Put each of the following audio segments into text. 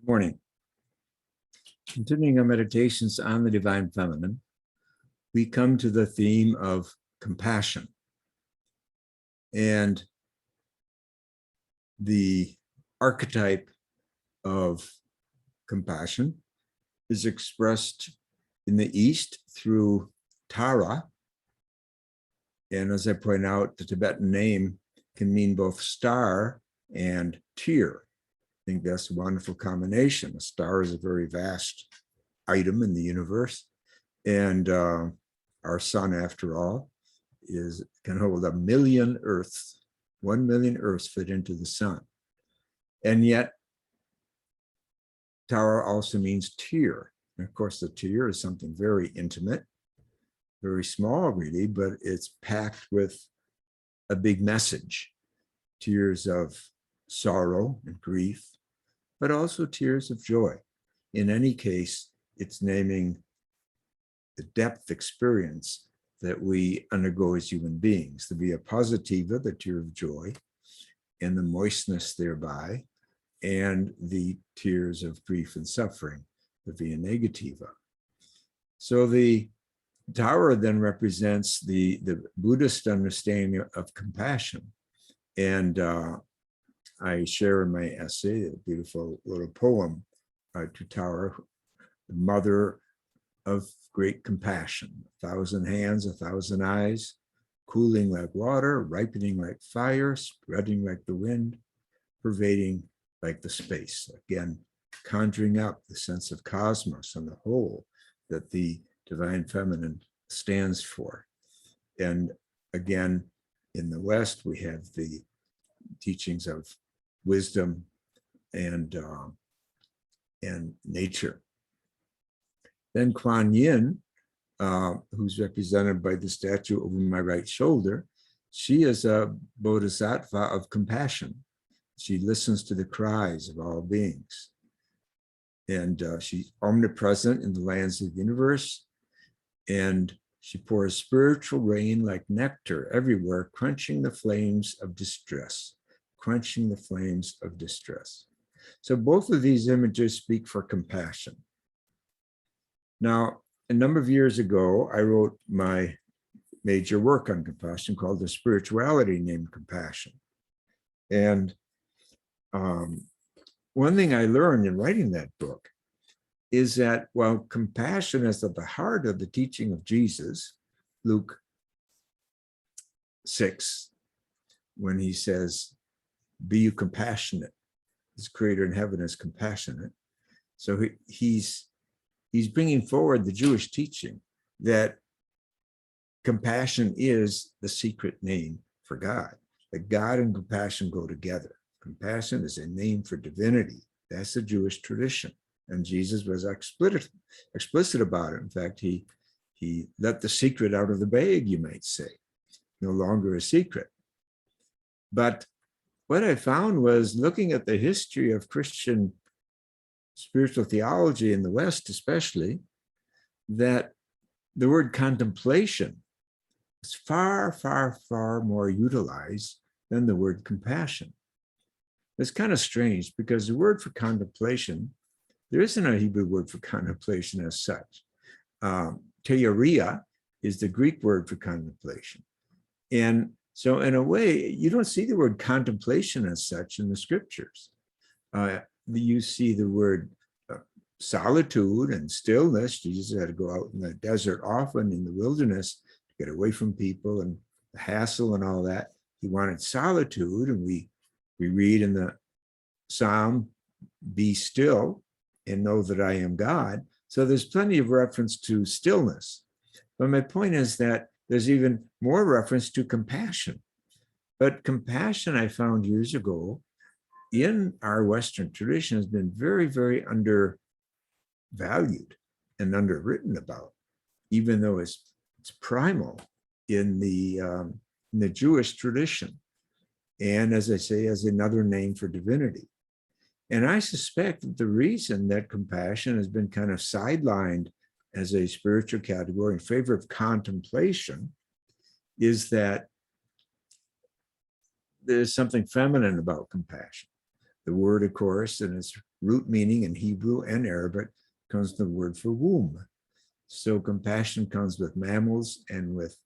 Good morning. Continuing our meditations on the divine feminine, we come to the theme of compassion. And the archetype of compassion is expressed in the East through Tara. And as I point out, the Tibetan name can mean both star and tear. I think that's a wonderful combination. A star is a very vast item in the universe. And our sun, after all, can hold 1 million Earths. 1 million Earths fit into the sun. And yet, Tara also means tear. And of course, the tear is something very intimate, very small, really, but it's packed with a big message. Tears of sorrow and grief, but also tears of joy. In any case, it's naming the depth experience that we undergo as human beings, the via positiva, the tear of joy, and the moistness thereby, and the tears of grief and suffering, the via negativa. So the Tara then represents the Buddhist understanding of compassion. And I share in my essay a beautiful little poem to Tara, the mother of great compassion. 1,000 hands, 1,000 eyes, cooling like water, ripening like fire, spreading like the wind, pervading like the space. Again, conjuring up the sense of cosmos and the whole that the divine feminine stands for. And again, in the West, we have the teachings of wisdom and nature. Then Kuan Yin, who's represented by the statue over my right shoulder, she is a bodhisattva of compassion. She listens to the cries of all beings. And she's omnipresent in the lands of the universe. And she pours spiritual rain like nectar everywhere, quenching the flames of distress, quenching the flames of distress. So both of these images speak for compassion. Now, a number of years ago, I wrote my major work on compassion called The Spirituality Named Compassion. And one thing I learned in writing that book is that while compassion is at the heart of the teaching of Jesus, Luke 6, when he says, "Be you compassionate, his creator in heaven is compassionate." So he's bringing forward the Jewish teaching that compassion is the secret name for God, that God and compassion go together. Compassion is a name for divinity. That's the Jewish tradition. And Jesus was explicit about it. In fact, he let the secret out of the bag, you might say, no longer a secret. But what I found was, looking at the history of Christian spiritual theology in the West especially, that the word contemplation is far, far, far more utilized than the word compassion. It's kind of strange because the word for contemplation, there isn't a Hebrew word for contemplation as such. Theoria is the Greek word for contemplation. And so in a way, you don't see the word contemplation as such in the scriptures. You see the word solitude and stillness. Jesus had to go out in the desert often, in the wilderness, to get away from people and the hassle and all that. He wanted solitude, and we read in the Psalm, "Be still and know that I am God." So there's plenty of reference to stillness. But my point is that there's even more reference to compassion. But compassion, I found years ago, in our Western tradition has been very, very undervalued and underwritten about, even though it's primal in the Jewish tradition. And as I say, as another name for divinity. And I suspect that the reason that compassion has been kind of sidelined as a spiritual category in favor of contemplation is that there's something feminine about compassion. The word, of course, in its root meaning in Hebrew and Arabic comes the word for womb. So compassion comes with mammals and with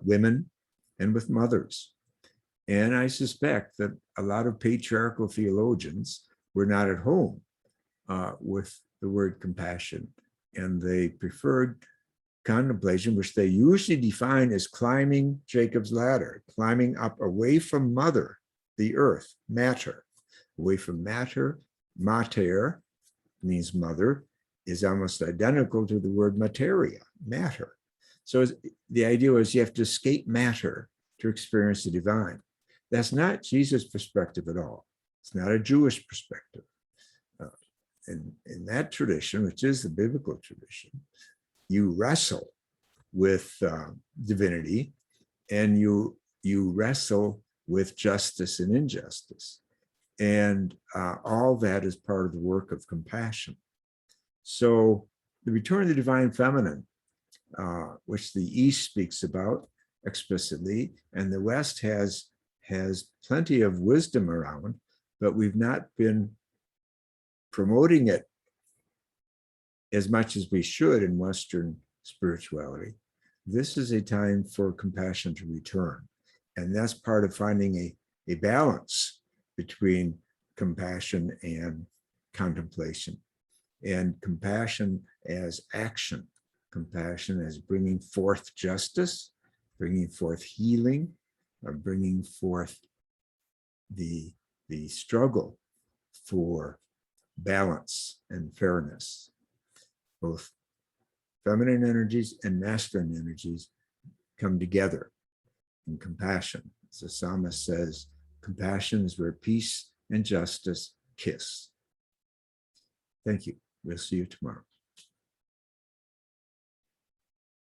women and with mothers. And I suspect that a lot of patriarchal theologians were not at home with the word compassion, and they preferred contemplation, which they usually define as climbing Jacob's ladder, climbing up away from mother, the earth, matter, away from matter. Mater means mother, is almost identical to the word materia, matter. So the idea was you have to escape matter to experience the divine. That's not Jesus' perspective at all. It's not a Jewish perspective. In that tradition, which is the biblical tradition, you wrestle with divinity, and you wrestle with justice and injustice. And all that is part of the work of compassion. So the return of the divine feminine, which the East speaks about explicitly, and the West has plenty of wisdom around, but we've not been promoting it as much as we should in Western spirituality. This is a time for compassion to return. And that's part of finding a balance between compassion and contemplation. And compassion as action, compassion as bringing forth justice, bringing forth healing, or bringing forth the struggle for balance and fairness. Both feminine energies and masculine energies come together in compassion. As the psalmist says, compassion is where peace and justice kiss. Thank you. We'll see you tomorrow.